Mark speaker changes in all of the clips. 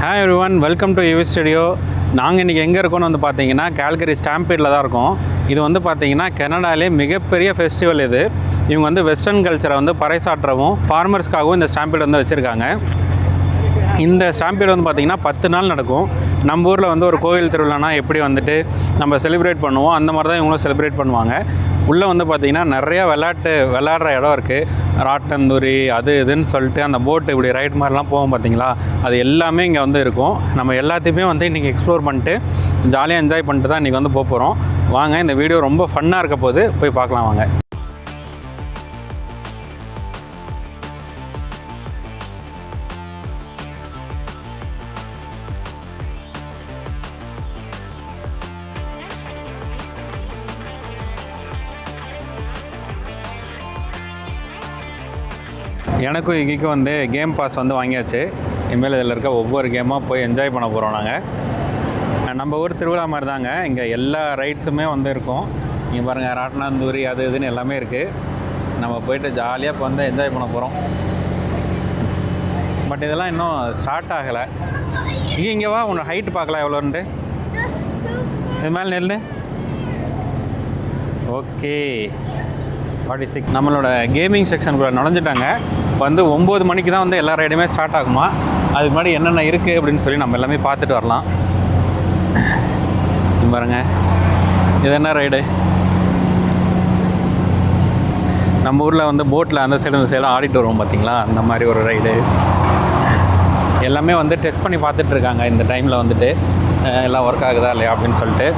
Speaker 1: Hi everyone, welcome to UV studio. நாங்கள் இன்றைக்கி எங்கே இருக்கோம்னு வந்து பார்த்தீங்கன்னா கால்கரி ஸ்டாம்பீடில் தான் இருக்கோம். இது வந்து பார்த்தீங்கன்னா கனடாலே மிகப்பெரிய ஃபெஸ்டிவல் இது. இவங்க வந்து வெஸ்டர்ன் கல்ச்சரை வந்து பறைசாற்றவும் ஃபார்மர்ஸ்க்காகவும் இந்த ஸ்டாம்பீடு வந்து வச்சுருக்காங்க. இந்த ஸ்டாம்பீடு வந்து பார்த்திங்கன்னா 10 நாள் நடக்கும். நம்ம ஊரில் வந்து ஒரு கோவில் திருவிழானா எப்படி வந்துட்டு நம்ம செலிப்ரேட் பண்ணுவோம், அந்த மாதிரி தான் இவங்களும் செலிப்ரேட் பண்ணுவாங்க. உள்ளே வந்து பார்த்திங்கன்னா நிறையா விளையாடுற இடம் இருக்குது. ராட்டந்தூரி அது இதுன்னு சொல்லிட்டு அந்த போட்டு இப்படி ரைட் மாதிரிலாம் போவோம் பார்த்திங்களா, அது எல்லாமே இங்கே வந்து இருக்கும். நம்ம எல்லாத்தையுமே வந்து இன்றைக்கி எக்ஸ்ப்ளோர் பண்ணிட்டு ஜாலியாக என்ஜாய் பண்ணிட்டு தான் இன்றைக்கி வந்து போகிறோம். வாங்க, இந்த வீடியோ ரொம்ப ஃபன்னாக இருக்க போது போய் பார்க்கலாம் வாங்க. எனக்கும் இங்கேக்கும் வந்து கேம் பாஸ் வந்து வாங்கியாச்சு. இனிமேல் இதில் இருக்க ஒவ்வொரு கேமாக போய் என்ஜாய் பண்ண போகிறோம். நாங்கள் நம்ம ஊர் திருவிழா மாதிரி தாங்க, இங்கே எல்லா ரைட்ஸுமே வந்து இருக்கும். இங்கே பாருங்கள், ராட்டனாந்தூரி அது இதுன்னு எல்லாமே இருக்குது. நம்ம போயிட்டு ஜாலியாக இப்போ வந்து என்ஜாய் பண்ண போகிறோம். பட் இதெல்லாம் இன்னும் ஸ்டார்ட் ஆகலை. இங்கே வா, உன்னோட ஹைட்டு பார்க்கலாம் எவ்வளோன்ட்டு. இது மேலே நெல். ஓகே, 46. நம்மளோட கேமிங் செக்ஷனுக்குள்ளே நுழைஞ்சிட்டாங்க. இப்போ வந்து 9 மணிக்கு தான் வந்து எல்லா ரைடுமே ஸ்டார்ட் ஆகுமா. அதுக்கு முன்னாடி என்னென்ன இருக்குது அப்படின்னு சொல்லி நம்ம எல்லாமே பார்த்துட்டு வரலாம். பாருங்க, இது என்ன ரைடு? நம்ம ஊரில் வந்து போட்டில் அந்த சைடு இந்த சைடெலாம் ஆடிட்டு வருவோம் பார்த்தீங்களா, அந்த மாதிரி ஒரு ரைடு. எல்லாமே வந்து டெஸ்ட் பண்ணி பார்த்துட்ருக்காங்க இந்த டைமில் வந்துட்டு எல்லாம் ஒர்க் ஆகுதா இல்லையா அப்படின்னு சொல்லிட்டு.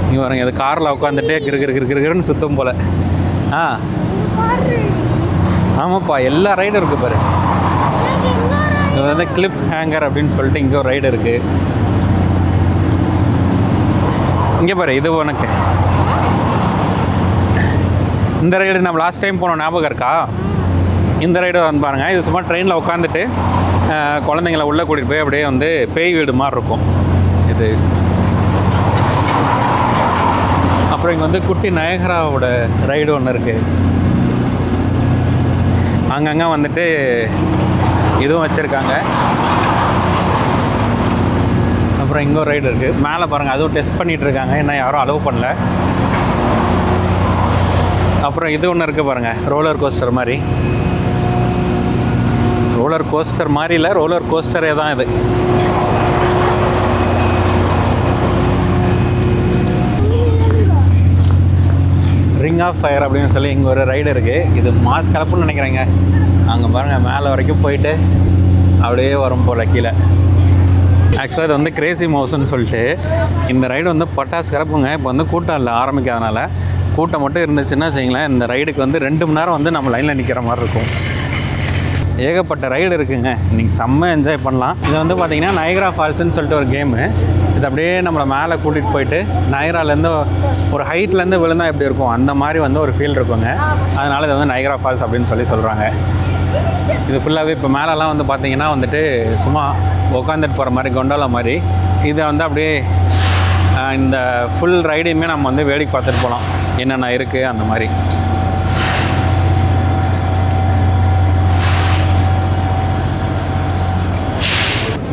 Speaker 1: இங்கே பாருங்க, இது காரில் உட்காந்துட்டு கிருன்னு சுத்தம் போல். ஆமாப்பா, எல்லா ரைடும் இருக்குது பாரு. இது வந்து கிளிப் ஹேங்கர் அப்படின்னு சொல்லிட்டு இங்கே ஒரு ரைடு இருக்குது. இங்கே பாரு, இது உனக்கு இந்த ரைடு நம்ம லாஸ்ட் டைம் போனோம், ஞாபகம் இருக்கா? இந்த ரைடு வந்து பாருங்கள், இது சும்மா ட்ரெயினில் உட்காந்துட்டு குழந்தைங்கள உள்ளே கூட்டிகிட்டு போய் அப்படியே வந்து பேய் வீடு மாதிரி இருக்கும் இது. அப்புறம் இங்கே வந்து குட்டி நயகராவோட ரைடு ஒன்று இருக்குது. அங்கங்கே வந்துட்டு இதுவும் வச்சுருக்காங்க. அப்புறம் இங்கே ஒரு ரைடு இருக்குது மேலே பாருங்கள், அதுவும் டெஸ்ட் பண்ணிகிட்ருக்காங்க, இன்னும் யாரும் அலோவ் பண்ணல. அப்புறம் இது ஒன்று இருக்குது பாருங்கள், ரோலர் கோஸ்டர் மாதிரி. ரோலர் கோஸ்டர் மாதிரி இல்லை, ரோலர் கோஸ்டரே தான் இது. ரிங் ஆஃப் ஃபயர் அப்படின்னு சொல்லி இங்கே ஒரு ரைடு இருக்குது. இது மாஸ் கலப்புன்னு நினைக்கிறேங்க. அங்கே பாருங்கள், மேலே வரைக்கும் போயிட்டு அப்படியே வரும் போல் கீழே. ஆக்சுவலாக இது வந்து கிரேசி மவுஸ்ன்னு சொல்லிட்டு இந்த ரைடு வந்து பட்டாசு கலப்புங்க. இப்போ வந்து கூட்டம் இல்லை ஆரம்பிக்காதனால. கூட்டம் மட்டும் இருந்துச்சுன்னா வச்சிங்களேன், இந்த ரைடுக்கு வந்து 2 மணி நேரம் வந்து நம்ம லைனில் நிற்கிற மாதிரி இருக்கும். ஏகப்பட்ட ரைடு இருக்குங்க, இன்றைக்கி செம்ம என்ஜாய் பண்ணலாம். இது வந்து பார்த்திங்கன்னா நயகரா ஃபால்ஸ்ன்னு சொல்லிட்டு ஒரு கேமு. இது அப்படியே நம்மளை மேலே கூட்டிகிட்டு போயிட்டு நயகராலேருந்து ஒரு ஹைட்லேருந்து விழுந்தால் எப்படி இருக்கும் அந்த மாதிரி வந்து ஒரு ஃபீல் இருக்குங்க. அதனால் இது வந்து நயகரா ஃபால்ஸ் அப்படின்னு சொல்லி சொல்கிறாங்க. இது ஃபுல்லாகவே இப்போ மேலெலாம் வந்து பார்த்திங்கன்னா வந்துட்டு சும்மா உட்காந்துட்டு போகிற மாதிரி கொண்டால மாதிரி. இதை வந்து அப்படியே இந்த ஃபுல் ரைடையுமே நம்ம வந்து வேடிக்கை பார்த்துட்டு போகலாம், என்னென்ன இருக்குது அந்த மாதிரி.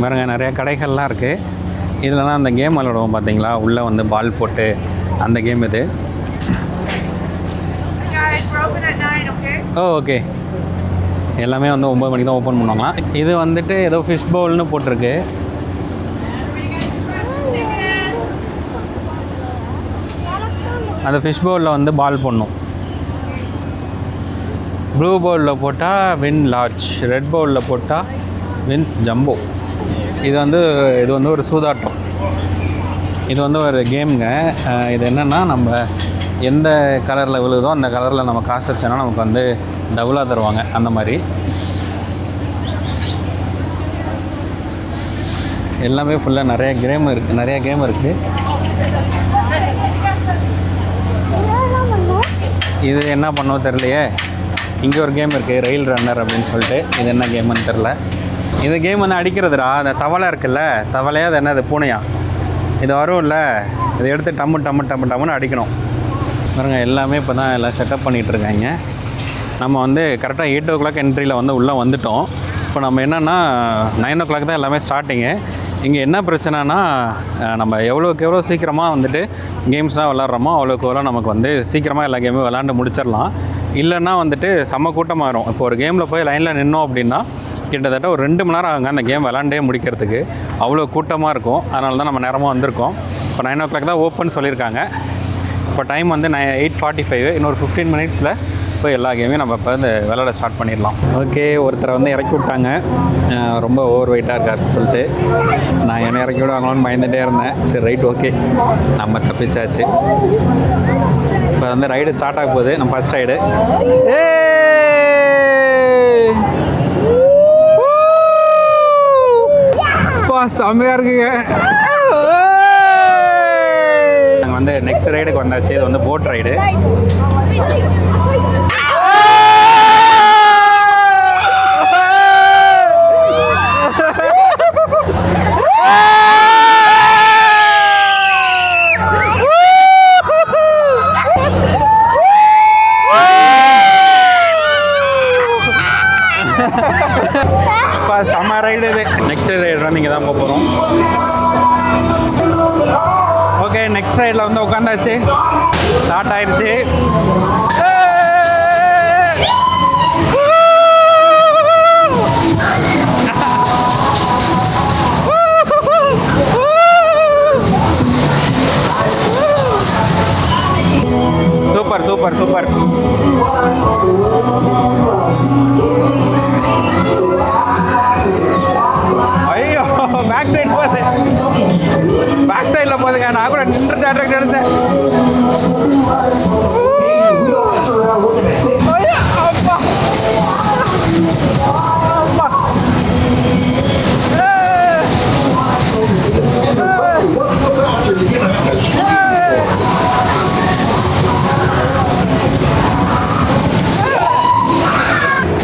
Speaker 1: பாருங்க, நிறைய கடைகள்லாம் இருக்குது. இதிலலாம் அந்த கேம் விளையாடுவோம் பார்த்தீங்களா, உள்ளே வந்து பால் போட்டு அந்த கேம் இது. ஓகே, எல்லாமே வந்து 9 மணிக்கு தான் ஓப்பன் பண்ணுவாங்களாம். இது வந்துட்டு ஏதோ ஃபிஷ் பவுல்னு போட்டிருக்கு. அந்த ஃபிஷ் பவுலில் வந்து பால் போடணும். ப்ளூ பவுலில் போட்டால் வின் லார்ஜ், ரெட் பவுலில் போட்டால் வின்ஸ் ஜம்போ. இது வந்து ஒரு சூதாட்டம். இது வந்து ஒரு கேமுங்க. இது என்னென்னா, நம்ம எந்த கலரில் விழுதோ அந்த கலரில் நம்ம காசு வச்சோன்னா நமக்கு வந்து டபுளாக தருவாங்க அந்த மாதிரி. எல்லாமே ஃபுல்லாக நிறைய கேம் இருக்குது. இது என்ன பண்ணோம் தெரியலையே. இங்கே ஒரு கேம் இருக்குது, ரயில் ரன்னர் அப்படின்னு சொல்லிட்டு. இது என்ன கேமுன்னு தெரில. இந்த கேம் வந்து அடிக்கிறதுடா, அந்த தவளை இருக்குல்ல, தவளையா அது என்னது, பூனையா, இது வரும்ல, இதை எடுத்து டம்முன்னு அடிக்கணும். பாருங்க, எல்லாமே இப்போ தான் எல்லாம் செட்டப் பண்ணிகிட்ருக்காங்க. நம்ம வந்து கரெக்டாக 8 o'clock என்ட்ரியில் வந்து உள்ளே வந்துட்டோம். இப்போ நம்ம என்னென்னா 9 o'clock தான் எல்லாமே ஸ்டார்டிங்கு. இங்கே என்ன பிரச்சனைனா நம்ம எவ்வளோக்கு எவ்வளோ சீக்கிரமாக வந்துட்டு கேம்ஸ்லாம் விளாட்றோமோ அவ்வளோக்கு எவ்வளோ நமக்கு வந்து சீக்கிரமாக எல்லா கேமும் விளாண்டு முடிச்சிடலாம். இல்லைன்னா வந்துட்டு செம்ம கூட்டமாக வரும். இப்போ ஒரு கேமில் போய் லைனில் நின்னோம் அப்படின்னா கிட்டத்தட்ட ஒரு 2 மணி நேரம் ஆகுங்க அந்த கேம் விளாண்டே முடிக்கிறதுக்கு. அவ்வளோ கூட்டமாக இருக்கும். அதனால தான் நம்ம நேரமாக வந்திருக்கோம். இப்போ 9 o'clock தான் ஓப்பன் சொல்லியிருக்காங்க. இப்போ டைம் வந்து 8:45. இன்னொரு 15 minutesல போய் எல்லா கேமையும் நம்ம இப்போ வந்து விளையாட ஸ்டார்ட் பண்ணிடலாம். ஓகே, ஒருத்தரை வந்து இறக்கி விட்டாங்க. ரொம்ப ஓவர் வெயிட்டாக இருக்காருன்னு சொல்லிட்டு நான் என்ன இறக்கி விடுவாங்களோன்னு பயந்துகிட்டே இருந்தேன். சரி ரைட், ஓகே, நம்ம தப்பிச்சாச்சு. இப்போ வந்து ரைடு ஸ்டார்ட் ஆக போகுது. நம்ம ஃபஸ்ட் ரைடு. செம்மையாக இருக்குங்க. நாங்கள் வந்து நெக்ஸ்ட் ரைடுக்கு வந்தாச்சு. இது வந்து போட் ரைடு. செம்ம ரைடு இது. நெக்ஸ்ட் ரைடு நீங்கள் தான் போக போகிறோம். ஓகே, நெக்ஸ்ட் ரைடில் வந்து உட்காந்தாச்சு. ஸ்டார்ட் ஆயிடுச்சு. Super super super. ஐயோ, பேக் சைடு போகுது. பேக் சைடில் போகுதுங்க. நான் கூட நின்று சாட்ருக்கு எடுத்தேன். அப்பா அப்பா,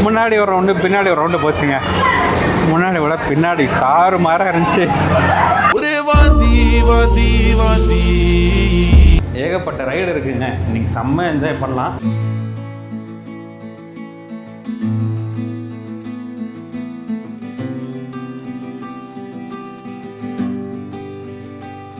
Speaker 1: முன்னாடி ஒரு ரவுண்டு பின்னாடி ஒரு ரவுண்டு போச்சுங்க. முன்னாடி விட பின்னாடி காரு மாற இருந்துச்சு. ஏகப்பட்ட ரைடு இருக்குங்க. இன்னைக்கு செம்ம என்ஜாய் பண்ணலாம்.